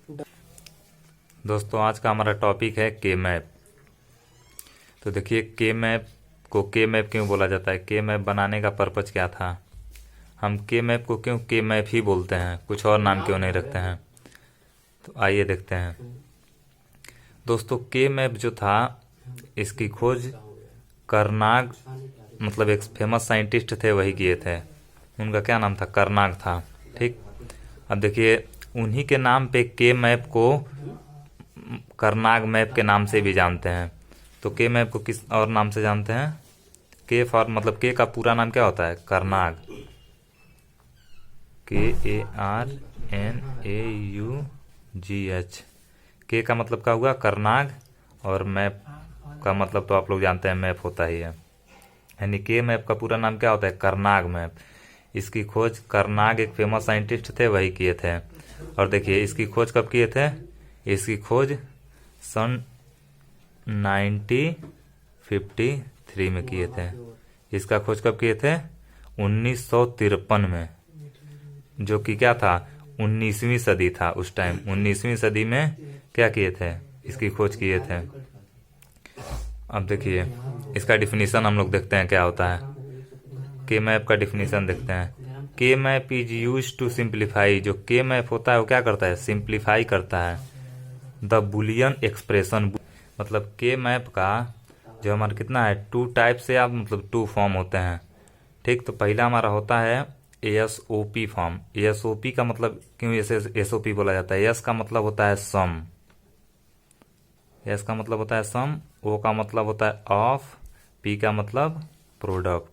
दोस्तों आज का हमारा टॉपिक है के मैप। तो देखिए के मैप को के मैप क्यों बोला जाता है, के मैप बनाने का पर्पज क्या था, हम के मैप को क्यों के मैप ही बोलते हैं, कुछ और नाम क्यों नहीं रखते हैं। तो आइए देखते हैं। दोस्तों के मैप जो था इसकी खोज करनाग मतलब एक फेमस साइंटिस्ट थे वही किए थे, उनका क्या नाम था, करनाग था। ठीक, अब देखिए उन्हीं के नाम पे के मैप को करनाग मैप के नाम से भी जानते हैं। तो के मैप को किस और नाम से जानते हैं, के फॉर मतलब के का पूरा नाम क्या होता है, करनाग, KARNAUGH। के का मतलब क्या हुआ, करनाग, और मैप का मतलब तो आप लोग जानते हैं मैप होता ही है, यानी के मैप का पूरा नाम क्या होता है, करनाग मैप। इसकी खोज करनाग एक फेमस साइंटिस्ट थे वही किए थे। और देखिए इसकी खोज कब किए थे, इसकी खोज सन 1953 में किए थे। इसका खोज कब किए थे, 1953 में, जो कि क्या था 19वीं सदी था उस टाइम। 19वीं सदी में क्या किए थे, इसकी खोज किए थे। अब देखिए इसका डिफिनीशन हम लोग देखते हैं क्या होता है। के मैप का डिफिनीशन देखते हैं। K map is use to simplify, जो के मैप होता है वो क्या करता है, सिंप्लीफाई करता है द बुलियन एक्सप्रेशन। मतलब के मैप का जो हमारा कितना है, टू टाइप से आप मतलब टू फॉर्म होते हैं। ठीक, तो पहला हमारा होता है ASOP फॉर्म। ASOP का मतलब क्यों इसे SOP बोला जाता है, एस का मतलब होता है सम, एस का मतलब होता है सम, ओ का मतलब होता है ऑफ, पी का मतलब प्रोडक्ट।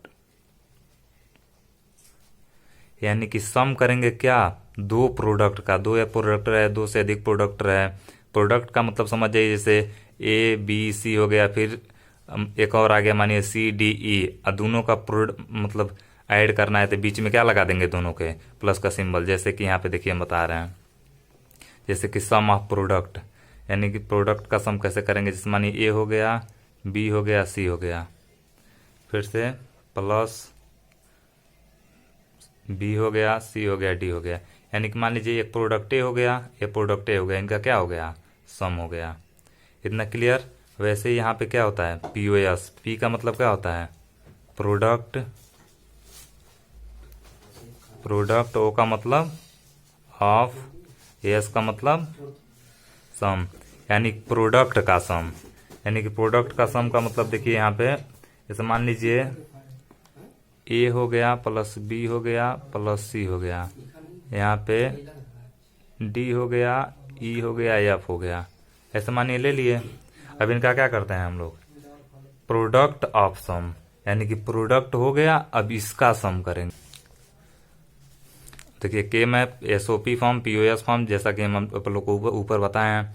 यानी कि सम करेंगे क्या, दो प्रोडक्ट का, दो या प्रोडक्ट रहे, दो से अधिक प्रोडक्ट रहे। प्रोडक्ट का मतलब समझ जाइए जैसे ABC हो गया, फिर एक और आ गया मानिए CDE, और दोनों का मतलब ऐड करना है तो बीच में क्या लगा देंगे, दोनों के प्लस का सिंबल। जैसे कि यहाँ पे देखिए हम बता रहे हैं, जैसे कि सम ऑफ प्रोडक्ट, यानी कि प्रोडक्ट का सम कैसे करेंगे, जैसे मानिए A हो गया, B हो गया, C हो गया, फिर से प्लस B हो गया, C हो गया, D हो गया। यानी कि मान लीजिए एक प्रोडक्ट A हो गया, एक प्रोडक्ट A हो गया, इनका क्या हो गया, सम हो गया। इतना क्लियर। वैसे ही यहाँ पे क्या होता है, POS, P का मतलब क्या होता है, प्रोडक्ट, प्रोडक्ट, O का मतलब ऑफ, S का मतलब सम, यानी प्रोडक्ट का सम। यानी कि प्रोडक्ट का सम का मतलब देखिए यहाँ पे, जैसे मान लीजिए A हो गया प्लस B हो गया प्लस C हो गया, यहाँ पे D हो गया, E हो गया, F हो गया, ऐसे मानिए ले लिए। अब इनका क्या करते हैं हम लोग, प्रोडक्ट ऑफ सम, यानी कि प्रोडक्ट हो गया, अब इसका सम करेंगे। देखिए के map SOP form, POS form, जैसा कि हम आप लोग को ऊपर बताए हैं।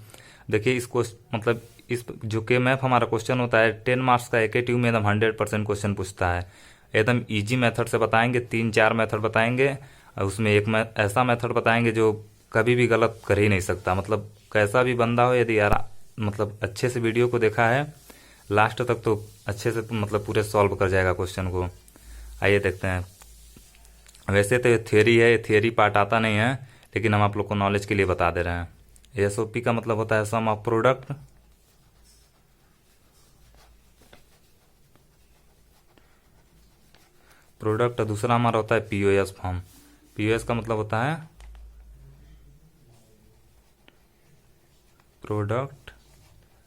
देखिए इसको मतलब इस जो के मैप हमारा क्वेश्चन होता है 10 मार्क्स का, एक ट्यू में एकदम 100% क्वेश्चन पूछता है। एकदम इजी मेथड से बताएंगे, 3-4 मेथड बताएंगे, और उसमें एक ऐसा मेथड बताएंगे जो कभी भी गलत कर ही नहीं सकता। मतलब कैसा भी बंदा हो, यदि यार मतलब अच्छे से वीडियो को देखा है लास्ट तक तो अच्छे से मतलब पूरे सॉल्व कर जाएगा क्वेश्चन को। आइए देखते हैं। वैसे तो ये थियरी है, ये थियरी पार्ट आता नहीं है, लेकिन हम आप लोग को नॉलेज के लिए बता दे रहे हैं। SOP का मतलब होता है सम ऑफ प्रोडक्ट, प्रोडक्ट। दूसरा हमारा होता है POS फॉर्म। POS का मतलब होता है प्रोडक्ट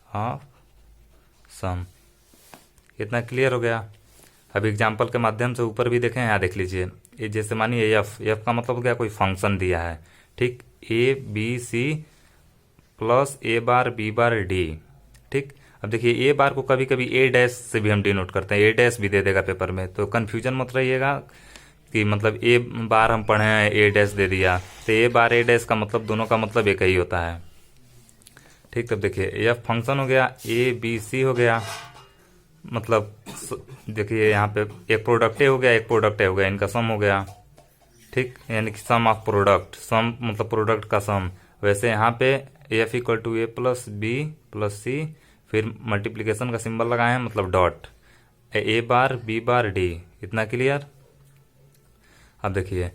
ऑफ सम। इतना क्लियर हो गया। अब एग्जाम्पल के माध्यम से ऊपर भी देखें, यहाँ देख लीजिए, ये जैसे मानिए F का मतलब क्या, कोई फंक्शन दिया है। ठीक, ABC plus A bar B bar D। ठीक, अब देखिए A बार को कभी कभी A डैश से भी हम डिनोट करते हैं, A डैश भी दे देगा पेपर में, तो कन्फ्यूजन मत रहिएगा कि मतलब A बार हम पढ़े हैं A डैश दे दिया, तो A बार A डैश का मतलब दोनों का मतलब एक ही होता है। ठीक, तब देखिए F फंक्शन हो गया, ABC हो गया, मतलब देखिए यहाँ पे एक प्रोडक्ट ए हो गया, एक प्रोडक्ट ए हो गया, इनका सम हो गया। ठीक, यानी कि सम ऑफ प्रोडक्ट, सम मतलब प्रोडक्ट का सम। वैसे यहाँ पे F equal to A plus B plus C, फिर मल्टीप्लीकेशन का सिंबल लगाए हैं मतलब dot, A bar B bar D। इतना क्लियर। अब देखिए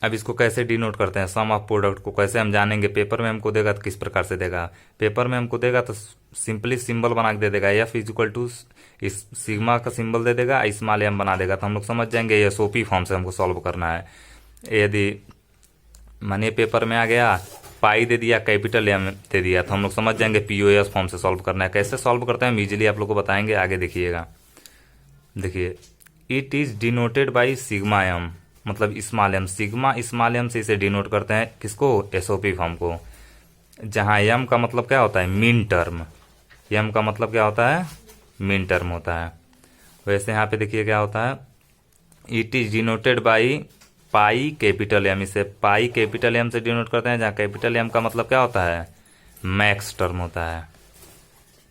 अब इसको कैसे डिनोट करते हैं, सम ऑफ प्रोडक्ट को कैसे हम जानेंगे। पेपर में हमको देगा तो किस प्रकार से देगा, पेपर में हमको देगा तो सिंपली सिंबल बना के दे देगा, एफ इज इक्वल टू इस सिग्मा का सिंबल दे देगा, स्मॉल एम बना देगा, तो हम लोग समझ जाएंगे ये एसओपी फॉर्म से हमको सॉल्व करना है। यदि मानिए पेपर में आ गया पाई दे दिया, कैपिटल एम दे दिया, तो हम लोग समझ जाएंगे पीओएस फॉर्म से सॉल्व करना है। कैसे सॉल्व करते हैं हम इजीली आप लोग को बताएंगे, आगे देखिएगा। देखिए it is denoted by sigma m, मतलब small M, sigma small M से इसे डिनोट करते हैं, किसको, एसओपी फॉर्म को, जहाँ एम का मतलब क्या होता है, मीन टर्म, एम का मतलब क्या होता है, मीन टर्म होता है। वैसे यहाँ पे देखिए क्या होता है, it is denoted by pi capital M, इसे पाई कैपिटल एम से डिनोट करते हैं, जहाँ कैपिटल एम का मतलब क्या होता है, मैक्स टर्म होता है।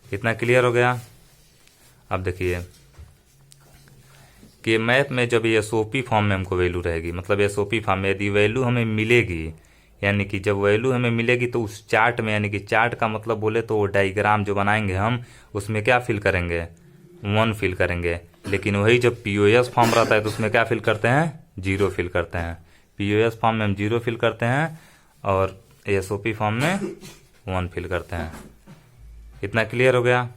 इतना क्लियर हो गया। अब देखिए कि मैथ में जब ये एसओपी फॉर्म में हमको वैल्यू रहेगी, मतलब एसओपी फॉर्म में यदि वैल्यू हमें मिलेगी, यानी कि जब वैल्यू हमें मिलेगी तो उस चार्ट में, यानी कि चार्ट का मतलब बोले तो वो डायग्राम जो बनाएंगे हम उसमें क्या फिल करेंगे, 1 फिल करेंगे। लेकिन वही जब पीओएस फॉर्म रहता है तो उसमें क्या फिल करते हैं, 0 फिल करते हैं। पीओएस फॉर्म में हम 0 फिल करते हैं और एसओपी फॉर्म में 1 फिल करते हैं। इतना क्लियर हो गया।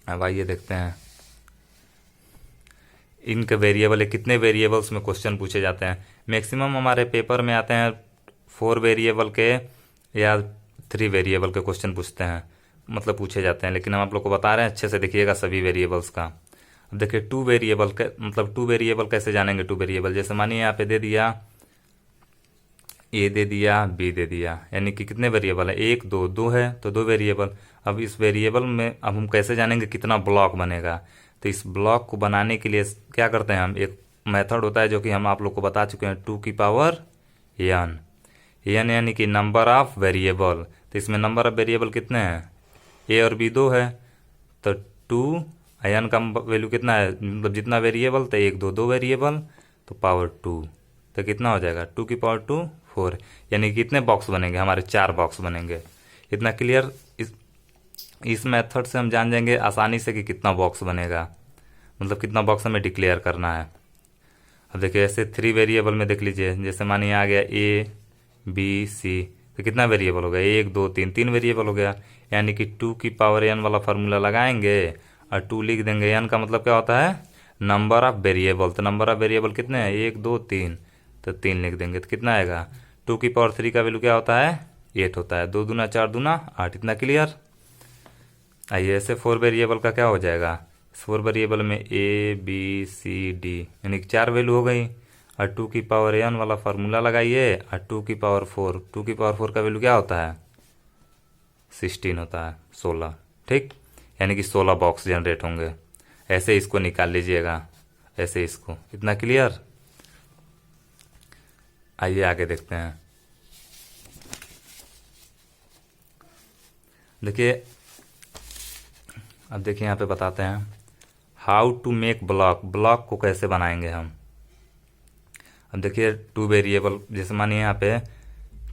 अब आइए देखते हैं इनके वेरिएबल है, कितने वेरिएबल्स में क्वेश्चन पूछे जाते हैं। मैक्सिमम हमारे पेपर में आते हैं 4 वेरिएबल के या 3 वेरिएबल के क्वेश्चन पूछते हैं, मतलब पूछे जाते हैं, लेकिन हम आप लोग को बता रहे हैं, अच्छे से देखिएगा सभी वेरिएबल्स का। अब देखिए 2 वेरिएबल के मतलब 2 वेरिएबल कैसे जानेंगे, 2 वेरिएबल जैसे मानिए यहाँ पे दे दिया ए दे दिया बी दे दिया, यानी कि कितने वेरिएबल है, 1 2 2 है तो 2 वेरिएबल। अब इस वेरिएबल में अब हम कैसे जानेंगे कितना ब्लॉक बनेगा, तो इस ब्लॉक को बनाने के लिए क्या करते हैं हम, एक मेथड होता है जो कि हम आप लोग को बता चुके हैं, 2 की पावर n, n यानी कि नंबर ऑफ वेरिएबल। तो इसमें नंबर ऑफ वेरिएबल कितने हैं, ए और बी 2 है, तो 2 n का वैल्यू कितना है, मतलब जितना वेरिएबल तो 1 2 2 वेरिएबल तो पावर 2, तो कितना हो जाएगा 2 की पावर 2 4, यानी कि कितने बॉक्स बनेंगे हमारे, 4 बॉक्स बनेंगे। इतना क्लियर। इस मेथड से हम जान जाएंगे आसानी से कि कितना बॉक्स बनेगा, मतलब कितना बॉक्स हमें डिक्लेयर करना है। अब देखिए ऐसे 3 वेरिएबल में देख लीजिए, जैसे मानिए आ गया ए बी सी, तो कितना वेरिएबल हो गया, 1 2 3 3 वेरिएबल हो गया, यानी कि 2 की पावर n वाला फार्मूला लगाएंगे और 2 लिख देंगे। n का मतलब क्या होता है, नंबर ऑफ वेरिएबल, तो नंबर ऑफ वेरिएबल कितने हैं, 1 2 3, तो 3 लिख देंगे, तो कितना आएगा, 2 की पावर 3 का वैल्यू क्या होता है, 8 होता है, 2 दूना 4 दूना 8। इतना क्लियर। आइए ऐसे 4 वेरिएबल का क्या हो जाएगा, 4 वेरिएबल में ए बी सी डी, यानी कि 4 वैल्यू हो गई, और 2 की पावर n वाला फार्मूला लगाइए, और 2 की पावर 4, 2 की पावर 4 का वैल्यू क्या होता है, 16 होता है, 16। ठीक, यानी कि 16 बॉक्स जनरेट होंगे। ऐसे इसको निकाल लीजिएगा, ऐसे इसको। इतना क्लियर। आइए आगे देखते हैं। देखिए अब देखिए यहाँ पे बताते हैं how to make block, block को कैसे बनाएंगे हम। अब देखिए 2 वेरिएबल, जैसे मानिए यहाँ पे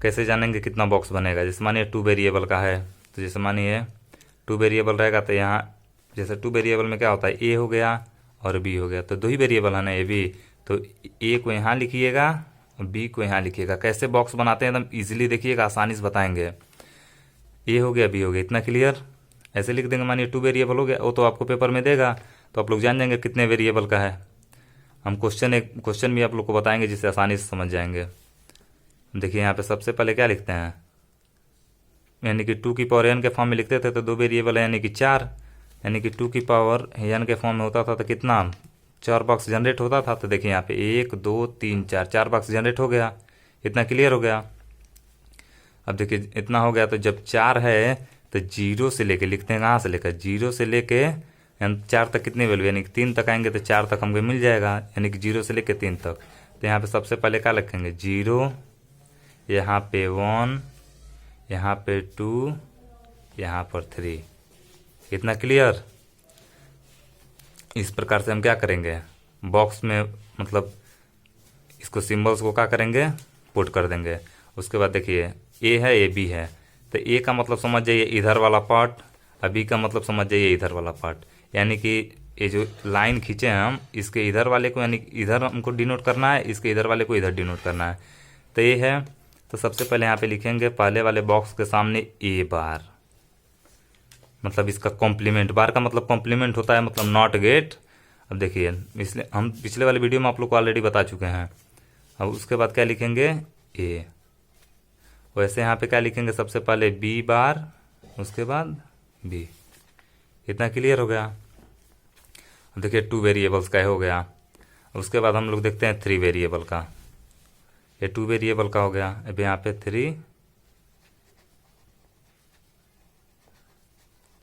कैसे जानेंगे कितना बॉक्स बनेगा, जैसे मानिए 2 वेरिएबल का है, तो जैसे मानिए 2 वेरिएबल रहेगा तो यहाँ जैसे 2 वेरिएबल में क्या होता है, ए हो गया और बी हो गया, तो 2 ही वेरिएबल है ना ए बी, तो ए को यहाँ लिखिएगा और बी को यहाँ लिखिएगा। कैसे बॉक्स बनाते हैं एकदम ईजिली देखिएगा, आसानी से बताएंगे। ए हो गया बी हो गया, इतना क्लियर। ऐसे लिख देंगे, मानिए 2 वेरिएबल हो गया, वो तो आपको पेपर में देगा, तो आप लोग जान जाएंगे कितने वेरिएबल का है। हम क्वेश्चन भी आप लोग को बताएंगे जिससे आसानी से समझ जाएंगे। देखिए यहाँ पे सबसे पहले क्या लिखते हैं, यानी कि 2 की पावर n के फॉर्म में लिखते थे तो 2 वेरिएबल है यानी कि 4, यानी कि 2 की पावर n के फॉर्म में होता था तो कितना 4 बॉक्स जनरेट होता था। तो देखिए यहाँ पे 1 2 3 4, 4 बॉक्स जनरेट हो गया। इतना क्लियर हो गया। अब देखिए इतना हो गया, तो जब 4 है तो 0 से लेके लिखते हैं, कहाँ से लेकर 0 से लेके 4 तक कितनी वैल्यू, यानी कि 3 तक आएंगे तो 4 तक हमको मिल जाएगा, यानी कि 0 से लेके 3 तक। तो यहाँ पे सबसे पहले क्या लिखेंगे 0, यहाँ पे 1, यहाँ पे 2, यहाँ पर 3। इतना क्लियर। इस प्रकार से हम क्या करेंगे बॉक्स में, मतलब इसको सिंबल्स को क्या करेंगे पुट कर देंगे। उसके बाद देखिए ए है ए बी है, तो ए का मतलब समझ जाइए इधर वाला पार्ट, और बी का मतलब समझ जाइए इधर वाला पार्ट, यानी कि ये जो लाइन खींचे हैं हम, इसके इधर वाले को यानी इधर हमको डिनोट करना है, इसके इधर वाले को इधर डिनोट करना है। तो ये है, तो सबसे पहले यहाँ पे लिखेंगे पहले वाले बॉक्स के सामने ए बार, मतलब इसका कॉम्प्लीमेंट, बार का मतलब कॉम्प्लीमेंट होता है, मतलब नॉट गेट। अब देखिए, इसलिए हम पिछले वाले वीडियो में आप लोग को ऑलरेडी बता चुके हैं। अब उसके बाद क्या लिखेंगे, ए। वैसे यहाँ पे क्या लिखेंगे, सबसे पहले बी बार, उसके बाद बी। इतना क्लियर हो गया। अब देखिए 2 वेरिएबल्स का हो गया। उसके बाद हम लोग देखते हैं 3 वेरिएबल का। ये 2 वेरिएबल का हो गया। अब यहाँ पे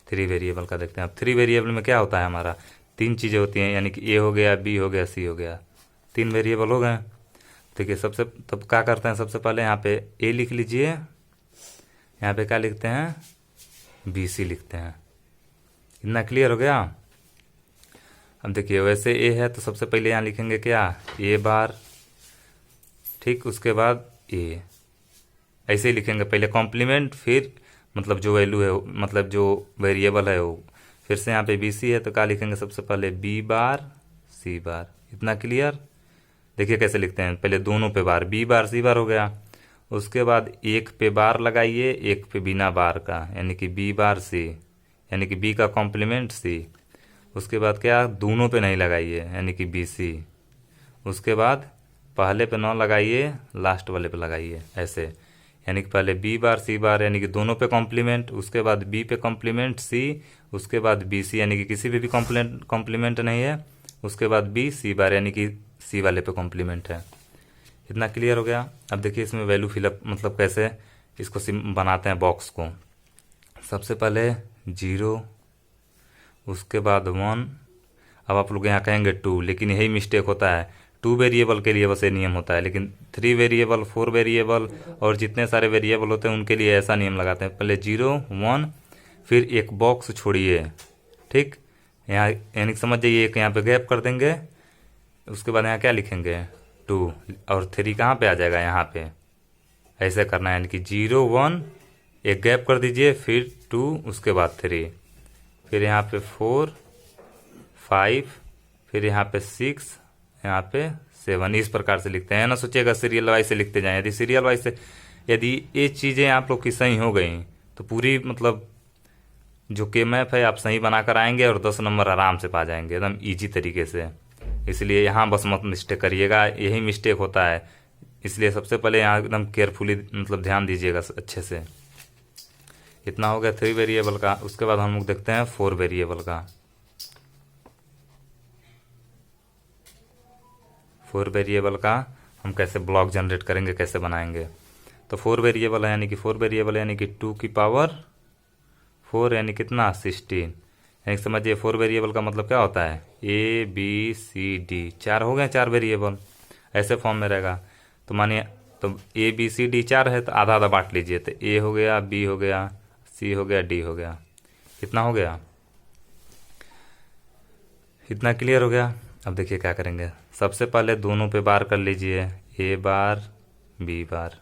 3 वेरिएबल का देखते हैं। अब 3 वेरिएबल में क्या होता है, हमारा 3 चीज़ें होती हैं, यानी कि ए हो गया, बी हो गया, सी हो गया। 3 वेरिएबल हो गए। देखिए सबसे तब क्या करते हैं, सबसे पहले यहाँ पे ए लिख लीजिए, यहाँ पे क्या लिखते हैं, बी सी लिखते हैं। इतना क्लियर हो गया। अब देखिए वैसे ए है तो सबसे पहले यहाँ लिखेंगे क्या, ए बार, ठीक, उसके बाद ए, ऐसे ही लिखेंगे, पहले कॉम्प्लीमेंट, फिर मतलब जो वैल्यू है, मतलब जो वेरिएबल है वो, फिर से यहाँ पे बी सी है तो क्या लिखेंगे, सबसे पहले बी बार सी बार। इतना क्लियर। देखिए कैसे लिखते हैं, पहले दोनों पे बार, बी बार सी बार हो गया। उसके बाद एक पे बार लगाइए, एक पे बिना बार का, यानी कि बी बार सी, यानी कि बी का कॉम्प्लीमेंट सी। उसके बाद क्या, दोनों पे नहीं लगाइए, यानी कि बी सी। उसके बाद पहले पे न लगाइए, लास्ट वाले पे लगाइए, ऐसे, यानी कि पहले बी बार सी बार, यानी कि दोनों पे कॉम्प्लीमेंट, उसके बाद बी पे कॉम्प्लीमेंट सी, उसके बाद बी सी, यानी कि किसी पे भी कॉम्प्लीमेंट नहीं है, उसके बाद बी सी बार, यानी कि सी वाले पे कॉम्प्लीमेंट है। इतना क्लियर हो गया। अब देखिए इसमें वैल्यू फिलअप मतलब कैसे इसको बनाते हैं बॉक्स को। सबसे पहले 0, उसके बाद 1। अब आप लोग यहाँ कहेंगे 2, लेकिन यही मिस्टेक होता है। 2 वेरिएबल के लिए बस ये नियम होता है, लेकिन 3 वेरिएबल, 4 वेरिएबल और जितने सारे वेरिएबल होते हैं उनके लिए ऐसा नियम लगाते हैं, पहले 0, 1, फिर एक बॉक्स छोड़िए, ठीक, यहाँ यानी समझ जाइए, एक यहाँ पे गैप कर देंगे। उसके बाद यहाँ क्या लिखेंगे, 2, और 3 कहाँ पे आ जाएगा, यहाँ पे ऐसे करना है, यानी कि 0, 1, एक गैप कर दीजिए, फिर 2, उसके बाद 3, फिर यहाँ पे 4, 5, फिर यहाँ पे 6, यहाँ पे 7। इस प्रकार से लिखते हैं ना, सोचिएगा सीरियल वाइज से लिखते जाएं। यदि सीरियल वाइज से यदि ये चीज़ें आप लोग की सही हो गई तो पूरी मतलब जो के मैप है आप सही बनाकर आएंगे और 10 नंबर आराम से पा जाएंगे एकदम ईजी तरीके से। इसलिए यहाँ बस मत मिस्टेक करिएगा, यही मिस्टेक होता है। इसलिए सबसे पहले यहाँ एकदम केयरफुली मतलब ध्यान दीजिएगा अच्छे से। इतना हो गया 3 वेरिएबल का। उसके बाद हम लोग देखते हैं 4 वेरिएबल का। 4 वेरिएबल का हम कैसे ब्लॉक जनरेट करेंगे, कैसे बनाएंगे। तो 4 वेरिएबल है, यानी कि 4 वेरिएबल यानी कि 2 की पावर 4, यानी कितना, 16। यानी समझिए 4 वेरिएबल का मतलब क्या होता है, ए बी सी डी, 4 हो गए, 4 वेरिएबल ऐसे फॉर्म में रहेगा। तो मानिए तो ए बी सी डी 4 है तो आधा आधा बांट लीजिए, तो ए हो गया, बी हो गया, सी हो गया, डी हो गया। कितना हो गया, इतना क्लियर हो गया। अब देखिए क्या करेंगे, सबसे पहले दोनों पे बार कर लीजिए, ए बार बी बार,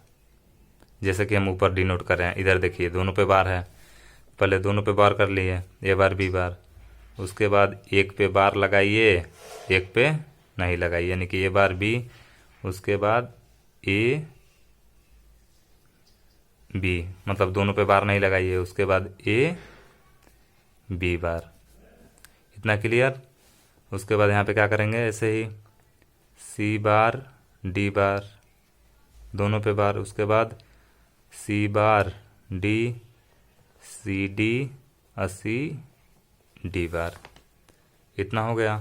जैसे कि हम ऊपर डिनोट कर रहे हैं। इधर देखिए दोनों पे बार है, पहले दोनों पे बार कर लिए, ए बार बी बार। उसके बाद एक पे बार लगाइए, एक पे नहीं लगाइए, यानी कि ए बार बी। उसके बाद ए बी, मतलब दोनों पे बार नहीं लगाइए। उसके बाद ए बी बार। इतना क्लियर। उसके बाद यहाँ पे क्या करेंगे, ऐसे ही सी बार डी बार, दोनों पे बार। उसके बाद सी बार डी, सी डी और सी डी बार। इतना हो गया।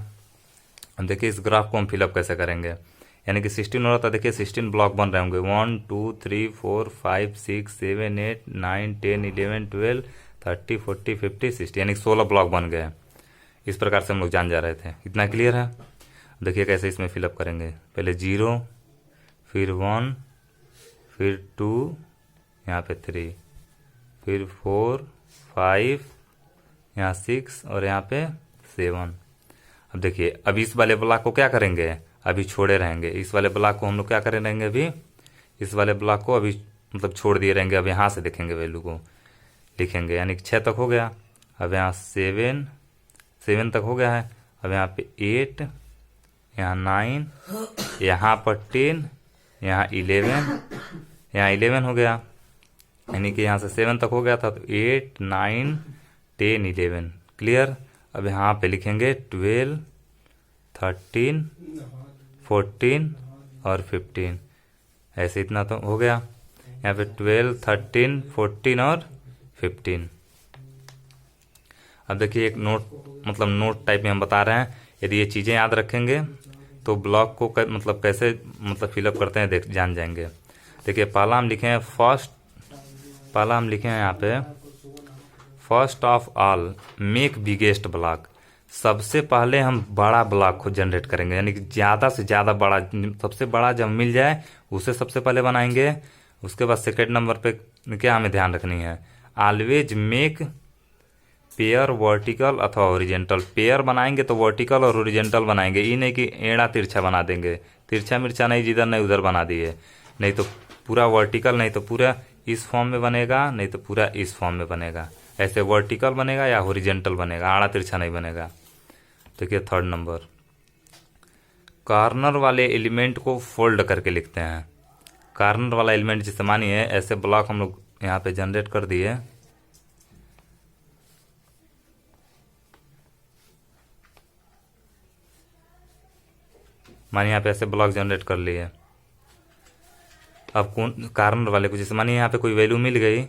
अब देखिए इस ग्राफ को हम फिलअप कैसे करेंगे, यानी कि 16 हो रहा था, देखिए 16 ब्लॉक बन रहे होंगे, 1 2 3 4 5 6 7 8 9 10 11 12 30 40 50 60, यानी 16 ब्लॉक बन गए। इस प्रकार से हम लोग जान जा रहे थे। इतना क्लियर है। देखिए कैसे इसमें फिलअप करेंगे, पहले 0, फिर 1, फिर 2, यहाँ पे 3, फिर 4 5, यहाँ 6 और यहाँ पे 7। अब देखिए अभी इस वाले ब्लॉक को क्या करेंगे, अभी छोड़े रहेंगे। इस वाले ब्लॉक को हम लोग क्या करे रहेंगे, अभी इस वाले ब्लॉक को अभी मतलब छोड़ दिए रहेंगे। अब यहाँ से देखेंगे वैल्यू को लिखेंगे, यानी कि 6 तक हो गया। अब यहाँ 7 तक हो गया है। अब यहाँ पे 8, यहाँ 9, यहाँ पर 10, यहाँ 11, यहाँ 11 हो गया, यानी कि यहाँ से 7 तक हो गया था, तो 8, 9, 10, 11 क्लियर। अब यहाँ पे लिखेंगे 12, 13, 14 और 15, ऐसे इतना तो हो गया। यहाँ पे 12, 13, 14 और 15। अब देखिए एक नोट, मतलब नोट टाइप में हम बता रहे हैं, यदि ये चीज़ें याद रखेंगे तो ब्लॉक को मतलब कैसे मतलब फिलअप करते हैं जान जाएंगे। देखिए पहला हम लिखे हैं पहला हम लिखे हैं यहाँ पे first of all make biggest block. सबसे पहले हम बड़ा ब्लॉक को जनरेट करेंगे, यानी कि ज़्यादा से ज़्यादा बड़ा, सबसे बड़ा जब मिल जाए उसे सबसे पहले बनाएंगे। उसके बाद सेकेंड नंबर पे क्या हमें ध्यान रखनी है, ऑलवेज मेक पेयर वर्टिकल अथवा ओरिजेंटल। पेयर बनाएंगे तो वर्टिकल और ओरिजेंटल बनाएंगे, ये नहीं कि एड़ा तिरछा बना देंगे, तिरछा मिर्चा नहीं जिधर नहीं उधर बना दिए, नहीं तो पूरा वर्टिकल, नहीं तो पूरा इस फॉर्म में बनेगा, नहीं तो पूरा इस फॉर्म में बनेगा। ऐसे वर्टिकल बनेगा या ओरिजेंटल बनेगा, आड़ा तिरछा नहीं बनेगा। देखिए थर्ड नंबर, कॉर्नर वाले एलिमेंट को फोल्ड करके लिखते हैं। कॉर्नर वाला एलिमेंट जिसे मानिए ऐसे ब्लॉक हम लोग यहाँ पे जनरेट कर दिए, मानिए यहाँ पे ऐसे ब्लॉक जनरेट कर लिए। अब कौन कॉर्नर वाले को, जैसे मानिए यहाँ पे कोई वैल्यू मिल गई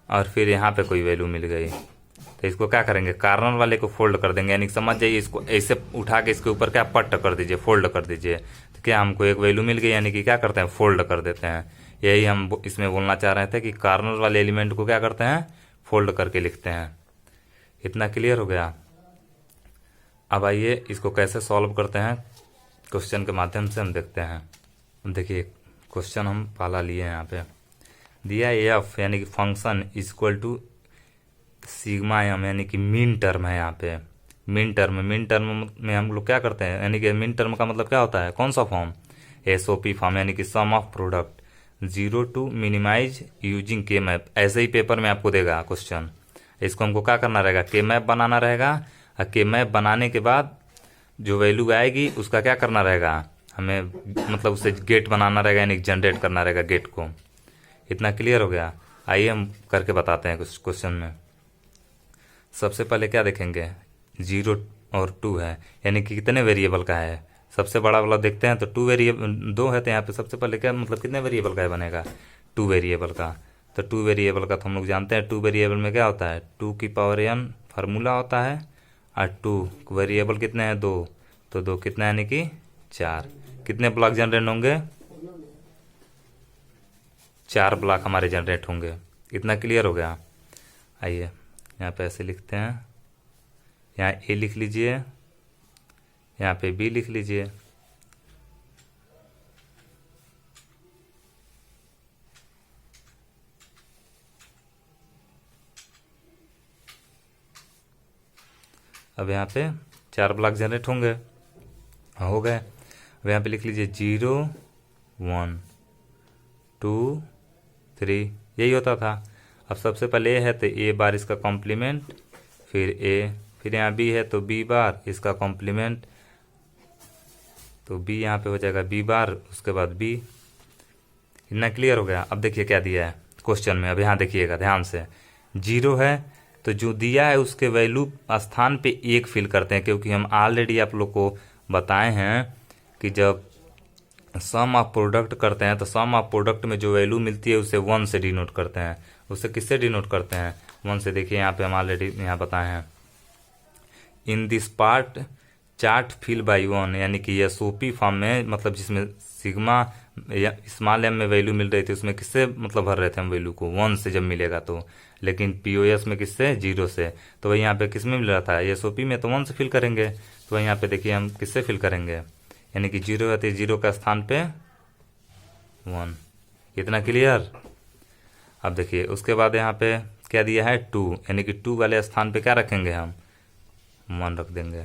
और फिर यहाँ पे कोई वैल्यू मिल गई, तो इसको क्या करेंगे, कॉर्नर वाले को फोल्ड कर देंगे, यानी समझ जाइए इसको ऐसे उठा के इसके ऊपर क्या पट्ट कर दीजिए, फोल्ड कर दीजिए। तो क्या हमको एक वैल्यू मिल गई, यानी कि क्या करते हैं, फोल्ड कर देते हैं। यही हम इसमें बोलना चाह रहे थे कि कॉर्नर वाले एलिमेंट को क्या करते हैं, फोल्ड करके लिखते हैं। इतना क्लियर हो गया। अब आइए इसको कैसे सॉल्व करते हैं, क्वेश्चन के माध्यम से हम देखते हैं। देखिए क्वेश्चन हम पहला लिए हैं, यहाँ पे दिया एफ यानी कि function equal to sigma M, यानी कि मीन टर्म है। यहाँ पे मीन टर्म में हम लोग क्या करते हैं, यानी कि मीन टर्म का मतलब क्या होता है, कौन सा फॉर्म, एसओपी फॉर्म, यानी कि sum of product 0 to minimize using K map. ऐसे ही पेपर में आपको देगा क्वेश्चन, इसको हमको क्या करना रहेगा, के मैप बनाना रहेगा, और के मैप बनाने के बाद जो वैल्यू आएगी उसका क्या करना रहेगा, हमें मतलब उसे गेट बनाना रहेगा, यानी जनरेट करना रहेगा गेट को। इतना क्लियर हो गया। आइए हम करके बताते हैं कुछ क्वेश्चन में। सबसे पहले क्या देखेंगे, 0 और 2 है, यानी कि कितने वेरिएबल का है। सबसे बड़ा वाला देखते हैं तो 2 वेरिएबल 2 है, तो यहाँ पे सबसे पहले क्या मतलब कितने वेरिएबल का है बनेगा, 2 वेरिएबल का। तो 2 वेरिएबल का तो हम लोग जानते हैं 2 वेरिएबल में क्या होता है, 2 की पावर n फार्मूला होता है, और 2 वेरिएबल कितने हैं, 2, तो 2 कितना यानी कि 4। कितने ब्लॉक जनरेट होंगे, 4 ब्लॉक हमारे जनरेट होंगे। इतना क्लियर हो गया। आइए यहाँ पे ऐसे लिखते हैं, यहाँ ए लिख लीजिए, यहाँ पे बी लिख लीजिए, अब यहाँ पे 4 ब्लॉक जनरेट होंगे, हो गए। अब यहाँ पे लिख लीजिए 0, 1, 2, 3, यही होता था। अब सबसे पहले ए है तो ए बार इसका कॉम्प्लीमेंट, फिर ए, फिर यहाँ बी है तो बी बार इसका कॉम्प्लीमेंट, तो बी यहाँ पे हो जाएगा बी बार, उसके बाद बी। इतना क्लियर हो गया। अब देखिए क्या दिया है क्वेश्चन में, अब यहाँ देखिएगा ध्यान से, 0 है तो जो दिया है उसके वैल्यू स्थान पे 1 फिल करते हैं, क्योंकि हम ऑलरेडी आप लोग को बताए हैं कि जब सम ऑफ प्रोडक्ट करते हैं तो सम ऑफ प्रोडक्ट में जो वैल्यू मिलती है उसे 1 से डिनोट करते हैं। उसे किससे डिनोट करते हैं, 1 से। देखिए यहाँ पे हम ऑलरेडी यहाँ बताए हैं, in this part chart fill by 1, यानी कि एसओपी फॉर्म में, मतलब जिसमें सिग्मा या स्मॉल एम में वैल्यू मिल रही थी उसमें किससे मतलब भर रहे थे हम वैल्यू को, 1 से जब मिलेगा तो। लेकिन पीओएस में किससे, 0 से। तो वही यहाँ पे किस में मिल रहा था, एसओपी में, तो 1 से फिल करेंगे। तो वही यहाँ पे देखिए हम किससे फिल करेंगे, यानी कि 0 है तो 0 का स्थान पे 1। इतना क्लियर। अब देखिए उसके बाद यहाँ पे क्या दिया है, 2, यानी कि 2 वाले स्थान पे क्या रखेंगे, हम 1 रख देंगे।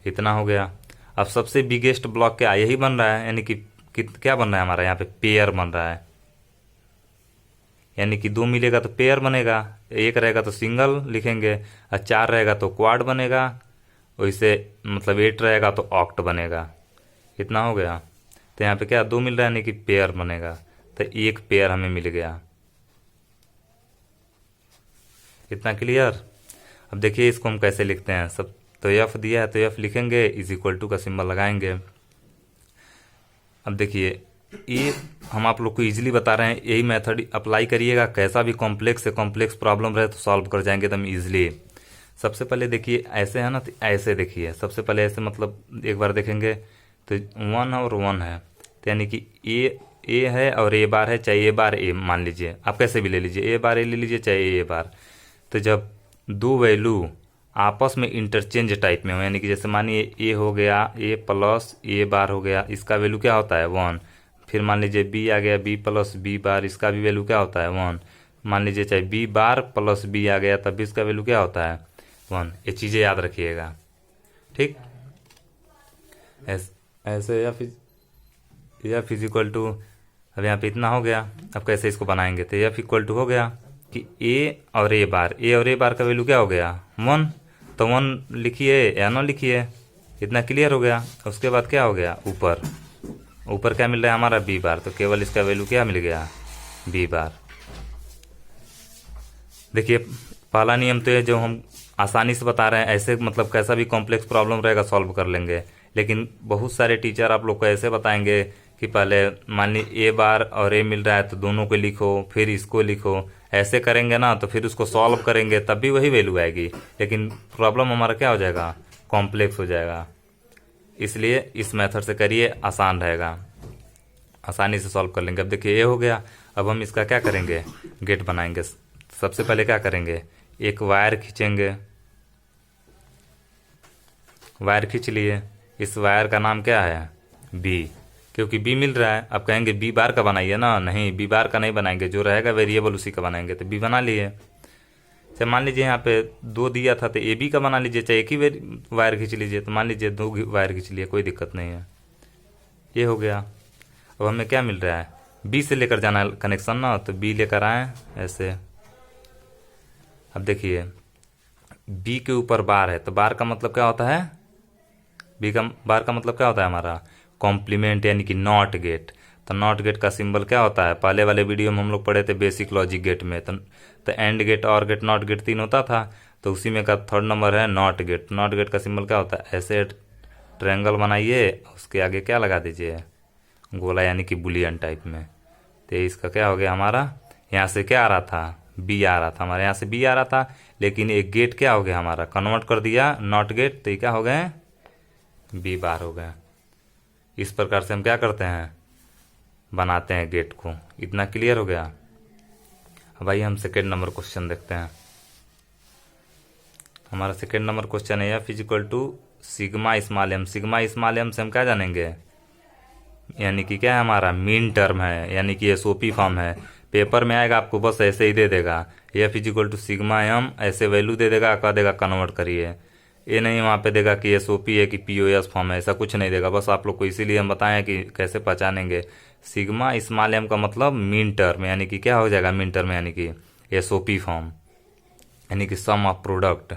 इतना हो गया। अब सबसे बिगेस्ट ब्लॉक क्या यही बन रहा है, यानी कि क्या बन रहा है हमारा, यहाँ पे पेयर बन रहा है, यानी कि 2 मिलेगा तो पेयर बनेगा, 1 रहेगा तो सिंगल लिखेंगे, और 4 रहेगा तो क्वाड बनेगा। वैसे मतलब 8 रहेगा तो ऑक्ट बनेगा। इतना हो गया। तो यहाँ पे क्या 2 मिल रहा है, यानी कि पेयर बनेगा। तो एक पेयर हमें मिल गया। इतना क्लियर। अब देखिए इसको हम कैसे लिखते हैं सब। तो एफ दिया है तो एफ लिखेंगे, इज इक्वल टू का सिंबल लगाएंगे। अब देखिए ये हम आप लोग को इजीली बता रहे हैं, यही मेथड अप्लाई करिएगा। कैसा भी कॉम्प्लेक्स से कॉम्प्लेक्स प्रॉब्लम रहे तो सॉल्व कर जाएंगे एकदम इजीली। सबसे पहले देखिए ऐसे है ना, तो ऐसे देखिए सबसे पहले ऐसे, मतलब एक बार देखेंगे तो 1 और 1 है, तो यानी कि ए है और ए बार है, चाहे ए बार ए मान लीजिए, आप कैसे भी ले लीजिए, ए बार ए ले लीजिए चाहे ए बार। तो जब दो वैल्यू आपस में इंटरचेंज टाइप में हो, यानी कि जैसे मानिए ए हो गया ए प्लस ए बार हो गया, इसका वैल्यू क्या होता है 1। फिर मान लीजिए बी आ गया बी प्लस बी बार, इसका भी वैल्यू क्या होता है 1। मान लीजिए चाहे बी बार प्लस बी आ गया तब भी इसका वैल्यू क्या होता है 1। ये चीज़ें याद रखिएगा, ठीक। ऐसे या फिजिकल टू, अब यहाँ पे इतना हो गया। अब कैसे इसको बनाएंगे, तो एफ इक्वल टू हो गया कि ए और ए बार का वैल्यू क्या हो गया 1, तो 1 लिखिए या ना लिखिए। इतना क्लियर हो गया। उसके बाद क्या हो गया, ऊपर क्या मिल रहा है हमारा बी बार, तो केवल इसका वैल्यू क्या मिल गया बी बार। देखिए पहला नियम तो ये जो हम आसानी से बता रहे हैं, ऐसे मतलब कैसा भी कॉम्प्लेक्स प्रॉब्लम रहेगा सॉल्व कर लेंगे। लेकिन बहुत सारे टीचर आप लोग को ऐसे बताएंगे कि पहले मान ली ए बार और ए मिल रहा है तो दोनों को लिखो फिर इसको लिखो। ऐसे करेंगे ना तो फिर उसको सॉल्व करेंगे तब भी वही वैल्यू आएगी, लेकिन प्रॉब्लम हमारा क्या हो जाएगा, कॉम्प्लेक्स हो जाएगा। इसलिए इस मेथड से करिए, आसान रहेगा, आसानी से सॉल्व कर लेंगे। अब देखिए ये हो गया। अब हम इसका क्या करेंगे, गेट बनाएंगे। सबसे पहले क्या करेंगे, एक वायर खींचेंगे। वायर खींच लिए, इस वायर का नाम क्या है बी, क्योंकि बी मिल रहा है। अब कहेंगे बी बार का बनाइए ना, नहीं बी बार का नहीं बनाएंगे, जो रहेगा वेरिएबल उसी का बनाएंगे। तो बी बना लिए। चाहे मान लीजिए यहाँ पे 2 दिया था तो ए बी का बना लीजिए, चाहे एक ही वायर खींच लीजिए। तो मान लीजिए 2 वायर खींच लिए, कोई दिक्कत नहीं है। ये हो गया। अब हमें क्या मिल रहा है, बी से लेकर जाना कनेक्शन ना, तो बी लेकर आए ऐसे। अब देखिए बी के ऊपर बार है, तो बार का मतलब क्या होता है, बार का मतलब क्या होता है हमारा कॉम्प्लीमेंट, यानी कि नॉट गेट। तो नॉट गेट का सिंबल क्या होता है, पहले वाले वीडियो में हम लोग पढ़े थे बेसिक लॉजिक गेट में। तो एंड गेट, और गेट, नॉट गेट 3 होता था, तो उसी में का 3rd नंबर है नॉट गेट। नॉट गेट का सिंबल क्या होता है, ऐसे ट्रायंगल बनाइए, उसके आगे क्या लगा दीजिए गोला, यानी कि बुलियन टाइप में। तो इसका क्या हो गया हमारा, यहाँ से क्या आ रहा था बी आ रहा था हमारे, यहाँ से बी आ रहा था, लेकिन एक गेट क्या हो गया हमारा, कन्वर्ट कर दिया नॉट गेट, तो ये क्या हो गए बी बार हो गया। इस प्रकार से हम क्या करते हैं, बनाते हैं गेट को। इतना क्लियर हो गया। अब भाई हम सेकेंड नंबर क्वेश्चन देखते हैं। हमारा सेकेंड नंबर क्वेश्चन है F equal to sigma small M. Sigma small M से हम क्या जानेंगे, यानी कि क्या है हमारा मीन टर्म है, यानी कि एसओपी फॉर्म है। पेपर में आएगा आपको बस ऐसे ही दे देगा, F equal to sigma M, ऐसे वैल्यू दे देगा, कह देगा कन्वर्ट करिए। ये नहीं वहाँ पे देगा कि एसओपी है कि पीओएस फॉर्म है, ऐसा कुछ नहीं देगा। बस आप लोग को इसीलिए हम बताएं कि कैसे पहचानेंगे। सिग्मा स्मॉल एम का मतलब मीन टर्म, यानी कि क्या हो जाएगा मीन टर्म, यानी कि एसओपी फॉर्म, यानी कि सम ऑफ प्रोडक्ट,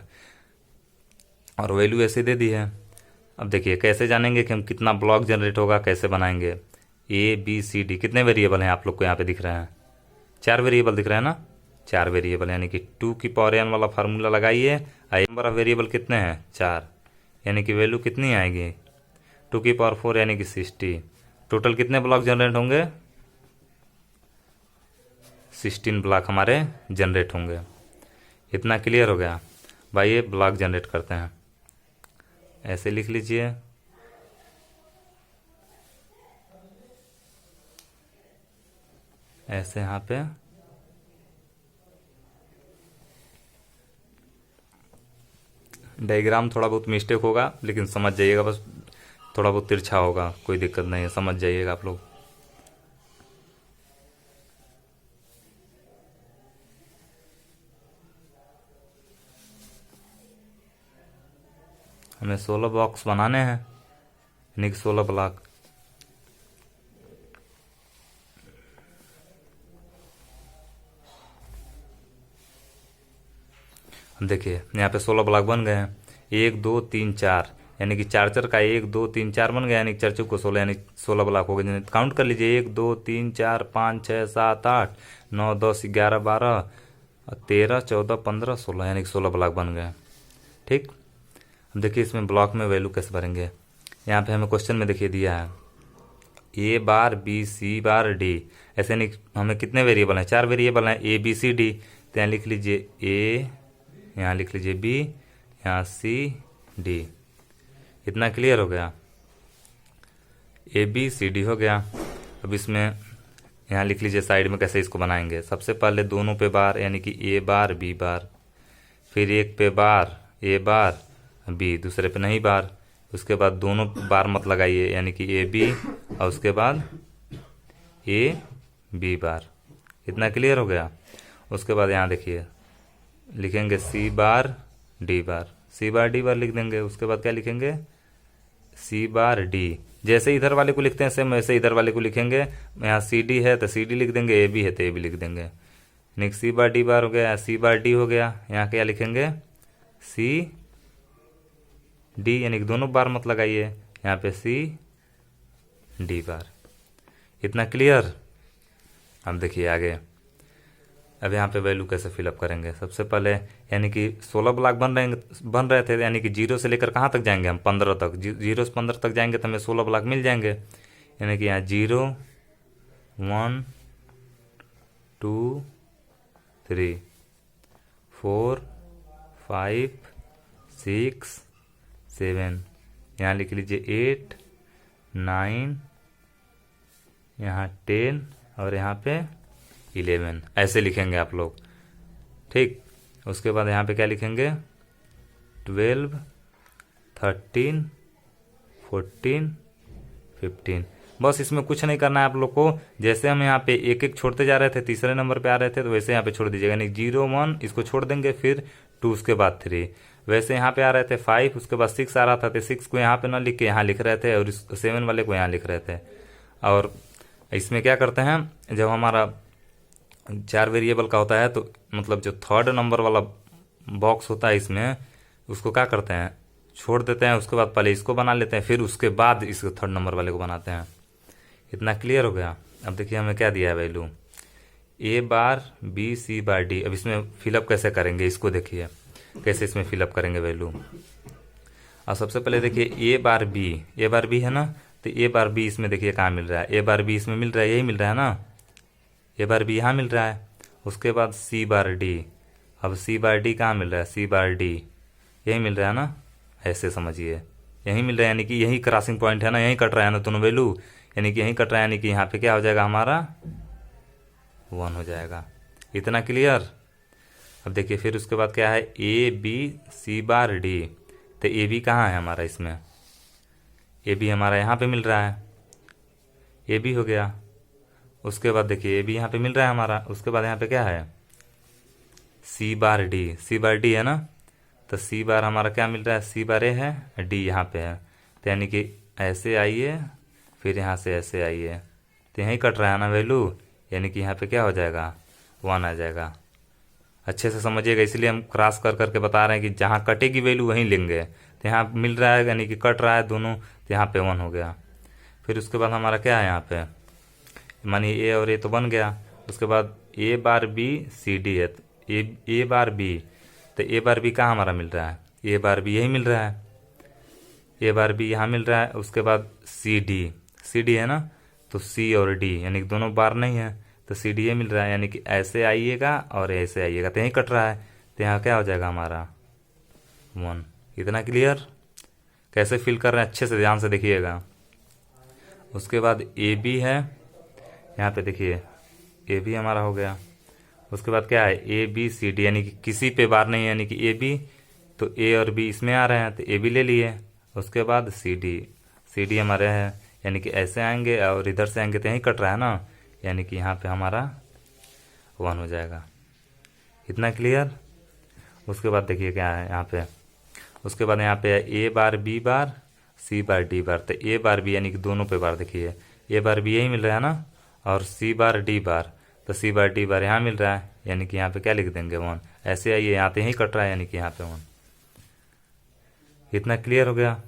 और वैल्यू ऐसे दे दी है। अब देखिए कैसे जानेंगे कि हम कितना ब्लॉक जनरेट होगा, कैसे बनाएंगे। ए बी सी डी कितने वेरिएबल हैं आप लोग को यहाँ पे दिख रहे हैं, 4 वेरिएबल दिख रहे हैं ना, 4 वेरिएबल, यानी कि 2 की पावर n वाला फार्मूला लगाइए। नंबर ऑफ वेरिएबल कितने हैं 4, यानी कि वैल्यू कितनी आएगी 2 की पावर 4 यानी कि 60। टोटल कितने ब्लॉक जनरेट होंगे, 16 ब्लॉक हमारे जनरेट होंगे। इतना क्लियर हो गया भाई। ये ब्लॉक जनरेट करते हैं, ऐसे लिख लीजिए। ऐसे यहाँ पे डायग्राम थोड़ा बहुत मिस्टेक होगा, लेकिन समझ जाइएगा, बस थोड़ा बहुत तिरछा होगा, कोई दिक्कत नहीं है, समझ जाइएगा आप लोग। हमें 16 बॉक्स बनाने हैं, यानी कि 16 ब्लॉक। देखिए यहाँ पे 16 ब्लॉक बन गए हैं। 1 2 3 4 यानी कि 4 4 का 1 2 3 4 बन गया, यानी 4 चौक को 16 यानी 16 ब्लॉक हो गए। काउंट कर लीजिए 1 2 3 4 5 6 7 8 9 10 11 12 13 14 15 16 यानी कि 16 ब्लॉक बन गए। ठीक, अब देखिए इसमें ब्लॉक में वैल्यू कैसे भरेंगे। यहाँ पे हमें क्वेश्चन में देखिए दिया है ए bar B C bar D, ऐसे नहीं हमें कितने वेरिएबल हैं, 4 वेरिएबल हैं ए बी सी डी। तो यहाँ लिख लीजिए ए, यहाँ लिख लीजिए बी, यहाँ सी डी। इतना क्लियर हो गया, ए बी सी डी हो गया। अब इसमें यहाँ लिख लीजिए साइड में कैसे इसको बनाएंगे। सबसे पहले दोनों पे बार यानी कि ए बार बी बार, फिर एक पे बार ए बार बी, दूसरे पे नहीं बार। उसके बाद दोनों बार मत लगाइए यानी कि ए बी, और उसके बाद ए बी बार। इतना क्लियर हो गया। उसके बाद यहाँ देखिए लिखेंगे सी बार डी बार, सी बार डी बार लिख देंगे। उसके बाद क्या लिखेंगे सी बार डी, जैसे इधर वाले को लिखते हैं सेम वैसे इधर वाले को लिखेंगे। यहाँ सी डी है तो सी डी लिख देंगे, ए बी है तो ए बी लिख देंगे। नेक्स्ट सी बार डी बार हो गया, सी बार डी हो गया। यहाँ क्या लिखेंगे सी डी, यानी कि दोनों बार मत लगाइए, यहाँ पे सी डी बार। इतना क्लियर। अब देखिए आगे, अब यहाँ पे वैल्यू कैसे फिलअप करेंगे। सबसे पहले यानी कि 16 ब्लॉक बन रहे थे, यानी कि 0 से लेकर कहाँ तक जाएंगे हम 15 तक, 0 से 15 तक जाएंगे तो हमें 16 ब्लॉक मिल जाएंगे। यानी कि यहाँ 0 1 2 3 4 5 6 7, यहाँ लिख लीजिए 8 9, यहाँ 10 और यहाँ पे 11, ऐसे लिखेंगे आप लोग। ठीक, उसके बाद यहाँ पे क्या लिखेंगे 12 13 14 15। बस इसमें कुछ नहीं करना है आप लोग को। जैसे हम यहाँ पे एक एक छोड़ते जा रहे थे, तीसरे नंबर पे आ रहे थे, तो वैसे यहाँ पे छोड़ दीजिएगा। यानी 0 1 इसको छोड़ देंगे, फिर 2 उसके बाद 3। वैसे यहाँ पे आ रहे थे 5, उसके बाद 6 आ रहा था तो 6 को यहाँ पे ना लिख के यहाँ लिख रहे थे, और 7 वाले को यहाँ लिख रहे थे। और इसमें क्या करते हैं, जब हमारा 4 वेरिएबल का होता है तो मतलब जो 3rd नंबर वाला बॉक्स होता है इसमें, उसको क्या करते हैं छोड़ देते हैं। उसके बाद पहले इसको बना लेते हैं, फिर उसके बाद इस 3rd नंबर वाले को बनाते हैं। इतना क्लियर हो गया। अब देखिए हमें क्या दिया है वैल्यू ए bar B C bar D. अब इसमें फिलअप कैसे करेंगे, इसको देखिए कैसे इसमें फिलअप करेंगे वैल्यू। और सबसे पहले देखिए ए बार बी है ना, तो ए बार बी इसमें देखिए कहाँ मिल रहा है, ए बार बी इसमें मिल रहा है, यही मिल रहा है ना, ए बार बी यहाँ मिल रहा है। उसके बाद सी बार डी, अब सी बार डी कहाँ मिल रहा है, सी बार डी यही मिल रहा है ना, ऐसे समझिए यही मिल रहा है, यानी कि यही क्रॉसिंग पॉइंट है ना, यही कट रहा है ना दोनों वैल्यू, यानी कि यही कट रहा है, यानी कि यहाँ पे क्या हो जाएगा हमारा 1 हो जाएगा। इतना क्लियर। अब देखिए फिर उसके बाद क्या है A B C bar D, तो ए बी कहाँ है हमारा इसमें, ए बी हमारा यहाँ पे मिल रहा है, ए बी हो गया। उसके बाद देखिए ए बी यहाँ पे मिल रहा है हमारा। उसके बाद यहाँ पे क्या है सी बार डी है ना, तो सी बार हमारा क्या मिल रहा है, सी बार ए है, डी यहाँ पे है, तो यानी कि ऐसे आइए फिर यहाँ से ऐसे आइए, तो यहीं कट रहा है ना वैल्यू, यानी कि यहाँ पे क्या हो जाएगा 1 आ जाएगा। अच्छे से समझिएगा, इसलिए हम क्रॉस कर करके बता रहे हैं कि जहाँ कटेगी वैल्यू वहीं लेंगे। तो यहाँ मिल रहा है यानी कि कट रहा है दोनों, तो यहाँ पे 1 हो गया। फिर उसके बाद हमारा क्या है यहाँ पे, मानिए ए और ए तो बन गया। उसके बाद ए बार बी सी डी है, तो ए बार बी, तो ए बार बी कहाँ हमारा मिल रहा है, ए बार बी यही मिल रहा है, ए बार बी यहाँ मिल रहा है। उसके बाद सी डी है ना, तो सी और डी यानी कि दोनों बार नहीं है, तो सी डी ये मिल रहा है, यानी कि ऐसे आइएगा और ऐसे आइएगा, तो यहीं कट रहा है, तो यहाँ क्या हो जाएगा हमारा 1। इतना क्लियर। कैसे फिल कर रहे हैं अच्छे से ध्यान से देखिएगा। उसके बाद ए बी है, यहाँ पे देखिए ए बी हमारा हो गया। उसके बाद क्या है ए बी सी डी, यानी कि किसी पे बार नहीं है, यानी कि ए बी, तो ए और बी इसमें आ रहे हैं तो ए बी ले लिए। उसके बाद सी डी हमारे है, यानी कि ऐसे आएंगे और इधर से आएंगे तो यहीं कट रहा है ना, यानी कि यहाँ पे हमारा 1 हो जाएगा। इतना क्लियर। उसके बाद देखिए क्या है यहाँ पे, उसके बाद यहाँ पे ए bar B bar C bar D बार, तो ए बार बी यानी कि दोनों पे बार देखिए, ए बार बी यही मिल रहा है ना, और सी बार डी बार, तो सी बार डी बार यहाँ मिल रहा है, यानी कि यहाँ पे क्या लिख देंगे 1। ऐसे आइए यहाँ पे यहीं कट रहा है, यानी कि यहाँ पे 1। इतना क्लियर हो गया।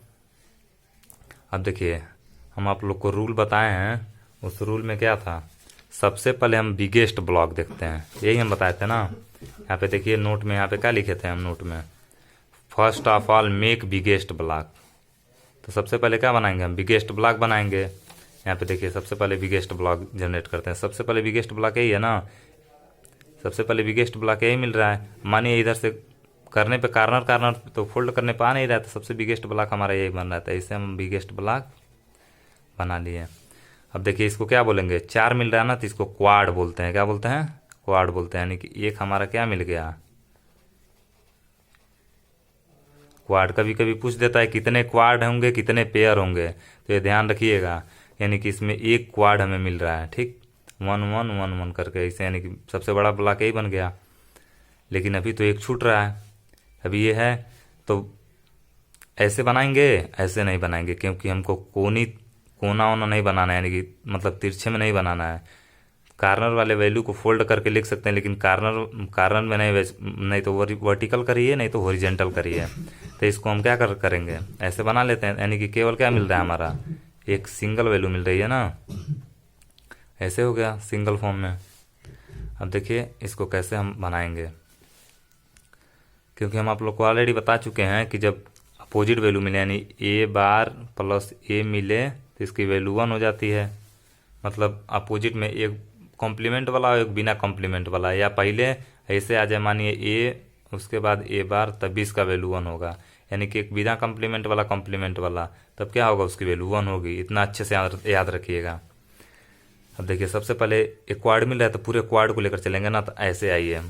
अब देखिए हम आप लोग को रूल बताए हैं, उस रूल में क्या था, सबसे पहले हम बिगेस्ट ब्लॉक देखते हैं, यही हम बताए थे ना। यहाँ पे देखिए नोट में, यहाँ पे क्या लिखे थे हम नोट में, first of all make biggest block. तो सबसे पहले क्या बनाएंगे हम, बिगेस्ट ब्लॉक बनाएंगे। यहाँ पे देखिए सबसे पहले बिगेस्ट ब्लॉक जनरेट करते हैं। सबसे पहले बिगेस्ट ब्लॉक यही है ना, सबसे पहले बिगेस्ट ब्लॉक यही मिल रहा है। मानिए इधर से करने पे कार्नर तो फोल्ड करने पे आ नहीं रहा, तो सबसे बिगेस्ट ब्लॉक हमारा यही बन रहा था, इसे हम बिगेस्ट ब्लॉक बना लिए। अब देखिए इसको क्या बोलेंगे, 4 मिल रहा है ना, तो इसको क्वाड बोलते हैं। क्या बोलते हैं, क्वाड बोलते हैं। यानी कि एक हमारा क्या मिल गया, क्वाड। कभी कभी पूछ देता है कितने क्वाड होंगे, कितने पेयर होंगे, तो ये ध्यान रखिएगा। यानी कि इसमें एक क्वाड हमें मिल रहा है, ठीक, 1 1 1 1 करके इसे, यानी कि सबसे बड़ा ब्लॉक यही बन गया। लेकिन अभी तो एक छूट रहा है, अभी ये है, तो ऐसे बनाएंगे, ऐसे नहीं बनाएंगे, क्योंकि हमको कोना वोना नहीं बनाना है, यानी कि मतलब तिरछे में नहीं बनाना है। कार्नर वाले वैल्यू को फोल्ड करके लिख सकते हैं, लेकिन कार्नर में नहीं तो वर्टिकल करिए, नहीं तो हॉरिजेंटल करिए। तो इसको हम क्या करेंगे, ऐसे बना लेते हैं। यानी कि केवल क्या मिल रहा है हमारा, एक सिंगल वैल्यू मिल रही है ना, ऐसे हो गया सिंगल फॉर्म में। अब देखिए इसको कैसे हम बनाएंगे, क्योंकि हम आप लोग को ऑलरेडी बता चुके हैं कि जब अपोजिट वैल्यू मिले, यानी ए बार प्लस ए मिले, तो इसकी वैल्यू 1 हो जाती है। मतलब अपोजिट में एक कॉम्प्लीमेंट वाला और एक बिना कॉम्प्लीमेंट वाला, या पहले ऐसे आ जाए, मानिए ए उसके बाद ए बार, तब भी इसका वैल्यू 1 होगा। यानी कि एक बिना कॉम्प्लीमेंट वाला कॉम्प्लीमेंट वाला, तब क्या होगा, उसकी वैल्यू 1 होगी। इतना अच्छे से याद रखिएगा। अब देखिए सबसे पहले एक क्वाड मिल रहा है, तो पूरे क्वाड को लेकर चलेंगे ना, तो ऐसे आइए हम,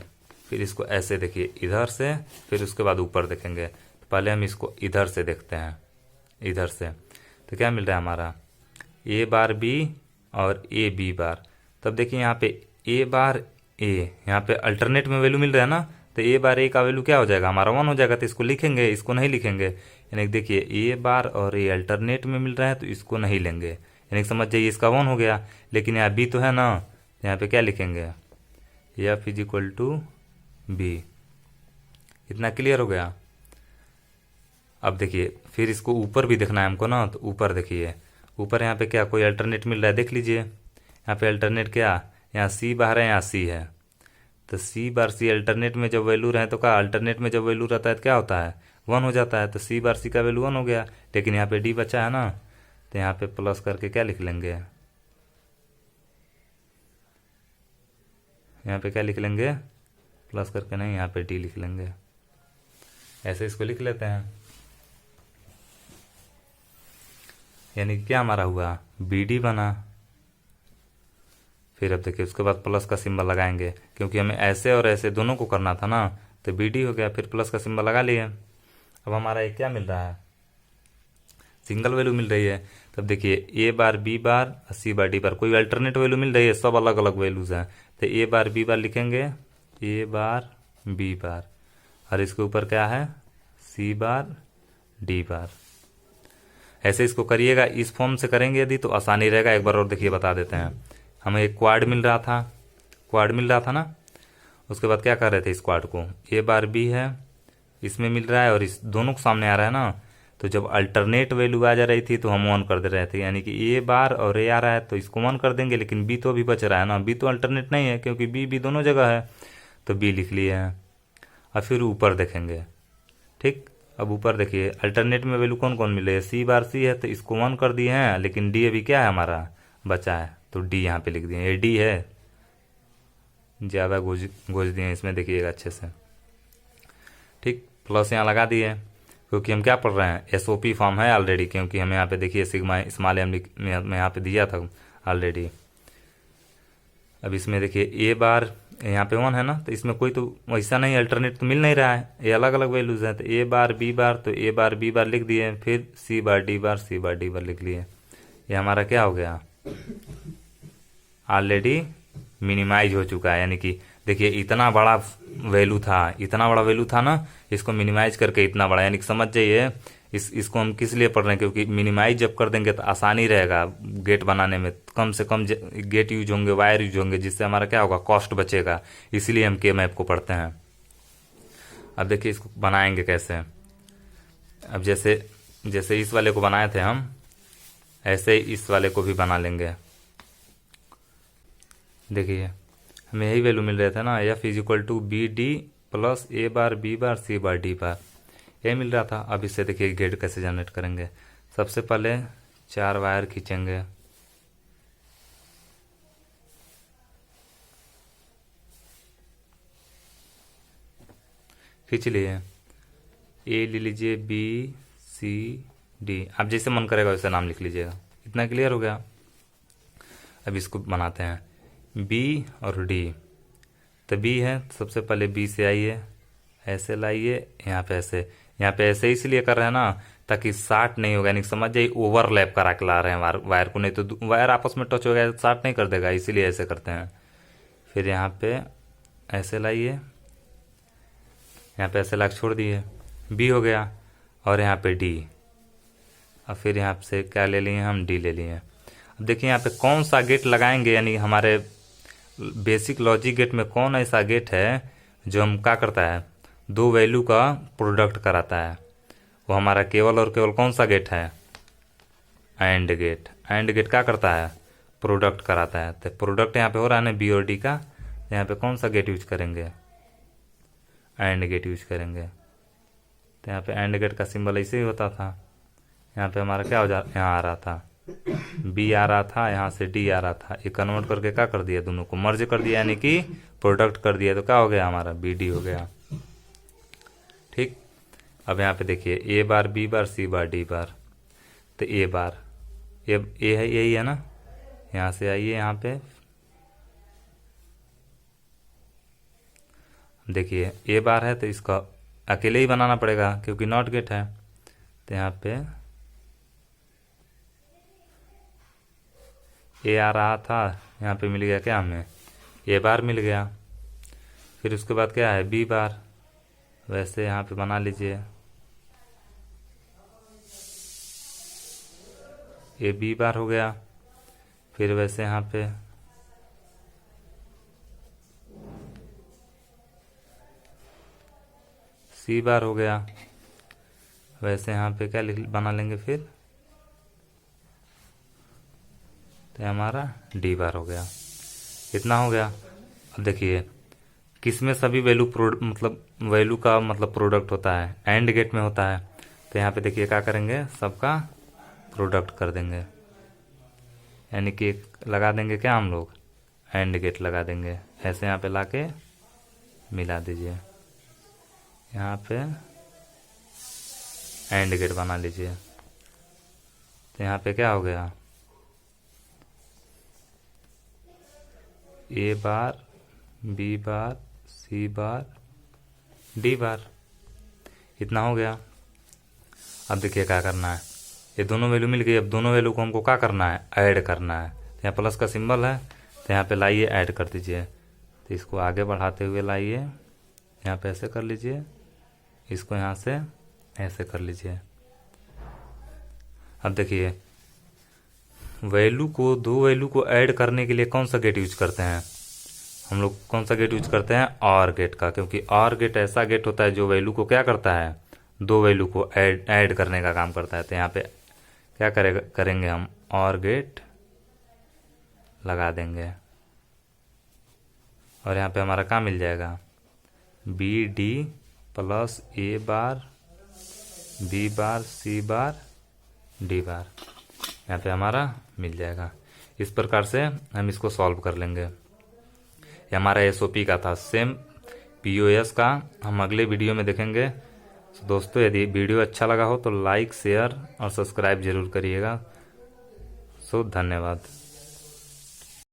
फिर इसको ऐसे देखिए इधर से, फिर उसके बाद ऊपर देखेंगे। तो पहले हम इसको इधर से देखते हैं, इधर से, तो क्या मिल रहा है हमारा, ए बार बी और ए बी बार। तब देखिए यहाँ पे ए बार ए, यहाँ पे अल्टरनेट में वैल्यू मिल रहा है ना, तो ए बार ए का वैल्यू क्या हो जाएगा हमारा, 1 हो जाएगा। तो इसको लिखेंगे, इसको नहीं लिखेंगे। यानी देखिए ए बार और ए अल्टरनेट में मिल रहा है, तो इसको नहीं लेंगे, यानी समझ जाइए इसका 1 हो गया। लेकिन यहाँ बी तो है ना, तो यहाँ पे क्या लिखेंगे, F is equal to B. इतना क्लियर हो गया। अब देखिए फिर इसको ऊपर भी देखना है हमको ना, तो ऊपर देखिए, ऊपर यहाँ पे क्या कोई अल्टरनेट मिल रहा है, देख लीजिए। यहाँ पे अल्टरनेट क्या, यहाँ सी बाहर है, यहाँ सी है, तो सी बार सी अल्टरनेट में जब वैल्यू रहे, तो क्या अल्टरनेट में जब वैल्यू रहता है तो क्या होता है, 1 हो जाता है। तो सी बार सी का वैल्यू 1 हो गया। लेकिन यहाँ पे डी बचा है ना, तो यहाँ पे प्लस करके क्या लिख लेंगे, यहाँ पे क्या लिख लेंगे, प्लस करके नहीं, यहाँ पे डी लिख लेंगे। ऐसे इसको लिख लेते हैं। यानी क्या हमारा हुआ, बी डी बना। फिर अब देखिए उसके बाद प्लस का सिंबल लगाएंगे, क्योंकि हमें ऐसे और ऐसे दोनों को करना था ना, तो बी डी हो गया। फिर प्लस का सिंबल लगा लिए। अब हमारा ये क्या मिल रहा है, सिंगल वैल्यू मिल रही है। तब देखिए ए bar B bar C bar D बार, कोई अल्टरनेट वैल्यू मिल रही है, सब अलग अलग वैल्यूज हैं। तो ए बार बी बार लिखेंगे, ए बार बी बार, और इसके ऊपर क्या है, सी बार डी बार। ऐसे इसको करिएगा। इस फॉर्म से करेंगे यदि तो आसानी रहेगा। एक बार और देखिए बता देते हैं। हमें एक क्वाड मिल रहा था, क्वाड मिल रहा था ना, उसके बाद क्या कर रहे थे, इस क्वाड को ए बार बी है, इसमें मिल रहा है और इस दोनों को सामने आ रहा है ना, तो जब अल्टरनेट वैल्यू आ जा रही थी तो हम 1 कर दे रहे थे। यानी कि ए बार और ए आ रहा है तो इसको 1 कर देंगे, लेकिन बी तो अभी बच रहा है ना, बी तो अल्टरनेट नहीं है, क्योंकि बी भी दोनों जगह है, तो बी लिख लिए हैं। और फिर ऊपर देखेंगे, ठीक। अब ऊपर देखिए अल्टरनेट में वैल्यू कौन कौन मिले, सी बार सी है, तो इसको 1 कर दिए हैं, लेकिन डी अभी क्या है हमारा बचा है, तो डी यहाँ पे लिख दिए। ये डी है, ज़्यादा गोज दिए इसमें, देखिएगा अच्छे से, ठीक। प्लस यहाँ लगा दिए, क्योंकि हम क्या पढ़ रहे हैं, एसओपी फॉर्म है ऑलरेडी, क्योंकि हमें यहाँ पे देखिए सिग्मा स्मॉल एम में यहाँ पे दिया था ऑलरेडी। अब इसमें देखिए ए बार यहाँ पे 1 है ना, तो इसमें कोई तो वैसा नहीं, अल्टरनेट तो मिल नहीं रहा है, ये अलग अलग वैल्यूज हैं। तो ए बार बी बार, तो ए बार बी बार लिख दिए, फिर सी बार डी बार, सी बार डी बार लिख लिए। ये हमारा क्या हो गया, ऑलरेडी मिनिमाइज हो चुका है। यानी कि देखिए इतना बड़ा वैल्यू था, इतना बड़ा वैल्यू था ना, इसको मिनिमाइज करके इतना बड़ा, यानी कि समझ जाइए इसको हम किस लिए पढ़ रहे हैं, क्योंकि मिनिमाइज जब कर देंगे तो आसानी रहेगा गेट बनाने में, कम से कम गेट यूज होंगे, वायर यूज होंगे, जिससे हमारा क्या होगा, कॉस्ट बचेगा। इसीलिए हम के मैप को पढ़ते हैं। अब देखिए इसको बनाएंगे कैसे, अब जैसे जैसे इस वाले को बनाए थे हम, ऐसे ही इस वाले को भी बना लेंगे। देखिए हमें यही वैल्यू मिल रहा था ना, F is equal to B D plus A bar B bar C bar D bar, यही मिल रहा था। अब इससे देखिए गेट कैसे जनरेट करेंगे। सबसे पहले 4 वायर खींचेंगे, खींच लिए। ए ले लीजिए, बी सी डी, आप जैसे मन करेगा वैसे नाम लिख लीजिएगा। इतना क्लियर हो गया। अब इसको बनाते हैं बी और डी। तो बी है, सबसे पहले बी से आइए, ऐसे लाइए, यहाँ पे ऐसे इसलिए कर रहे हैं ना ताकि शार्ट नहीं होगा, यानी समझ जाइए ओवरलैप करा के ला रहे हैं वायर को, नहीं तो वायर आपस में टच हो गया तो शार्ट नहीं कर देगा, इसीलिए ऐसे करते हैं। फिर यहाँ पे ऐसे लाइए, यहाँ पे ऐसे ला छोड़ दिए, बी हो गया, और यहाँ पे डी। और फिर यहाँ से क्या ले लिए हम, डी ले लिए। अब देखिए यहाँ पे कौन सा गेट लगाएंगे, यानी हमारे बेसिक लॉजिक गेट में कौन ऐसा गेट है जो हम क्या करता है, 2 वैल्यू का प्रोडक्ट कराता है। वो हमारा केवल और केवल कौन सा गेट है, एंड गेट। एंड गेट क्या करता है, प्रोडक्ट कराता है। तो प्रोडक्ट यहाँ पे हो रहा है ना बी और डी का, यहाँ पे कौन सा गेट यूज करेंगे, एंड गेट यूज करेंगे। तो यहाँ पे एंड गेट का सिंबल ऐसे ही होता था। यहाँ पे हमारा क्या हो जा, यहाँ आ रहा था बी आ रहा था, यहाँ से डी आ रहा था, ये कन्वर्ट करके क्या कर दिया, दोनों को मर्ज कर दिया, यानी कि प्रोडक्ट कर दिया। तो क्या हो गया हमारा, बी डी हो गया। ठीक। अब यहाँ पे देखिए ए bar B bar C bar D बार। तो ए बार, ए है, यही है ना, यहाँ से आइए, यहाँ पे देखिए ए बार है तो इसका अकेले ही बनाना पड़ेगा क्योंकि नॉट गेट है। तो यहाँ पे ए आ रहा था, यहाँ पे मिल गया क्या हमें, ए बार मिल गया। फिर उसके बाद क्या है, बी बार, वैसे यहाँ पे बना लीजिए, ए बी बार हो गया। फिर वैसे यहाँ पे सी बार हो गया, वैसे यहाँ पे क्या बना लेंगे फिर, तो हमारा डी बार हो गया। इतना हो गया। अब देखिए किसमें सभी वैल्यू मतलब वैल्यू का मतलब प्रोडक्ट होता है, एंड गेट में होता है। तो यहाँ पे देखिए क्या करेंगे, सबका प्रोडक्ट कर देंगे, यानी कि लगा देंगे क्या हम लोग, एंड गेट लगा देंगे। ऐसे यहाँ पे लाके मिला दीजिए, यहाँ पे एंड गेट बना लीजिए। तो यहाँ पे क्या हो गया, ए bar B bar C bar D बार। इतना हो गया। अब देखिए क्या करना है, ये दोनों वैल्यू मिल गई। अब दोनों वैल्यू को हमको क्या करना है, ऐड करना है। तो यहाँ प्लस का सिंबल है, तो यहाँ पे लाइए ऐड कर दीजिए। तो इसको आगे बढ़ाते हुए लाइए, यहाँ पे ऐसे कर लीजिए, इसको यहाँ से ऐसे कर लीजिए। अब देखिए वैल्यू को, 2 वैल्यू को ऐड करने के लिए कौन सा गेट यूज करते हैं हम लोग, कौन सा गेट यूज करते हैं, और गेट का। क्योंकि और गेट ऐसा गेट होता है जो वैल्यू को क्या करता है, 2 वैल्यू को ऐड करने का काम करता है। तो यहाँ पे क्या करेंगे हम, और गेट लगा देंगे, और यहाँ पे हमारा क्या मिल जाएगा, B D plus A bar B bar C bar D बार, यहाँ पे हमारा मिल जाएगा। इस प्रकार से हम इसको सॉल्व कर लेंगे। ये हमारा एसओपी का था, सेम पीओएस का हम अगले वीडियो में देखेंगे। तो दोस्तों यदि वीडियो अच्छा लगा हो तो लाइक शेयर और सब्सक्राइब जरूर करिएगा। सो धन्यवाद।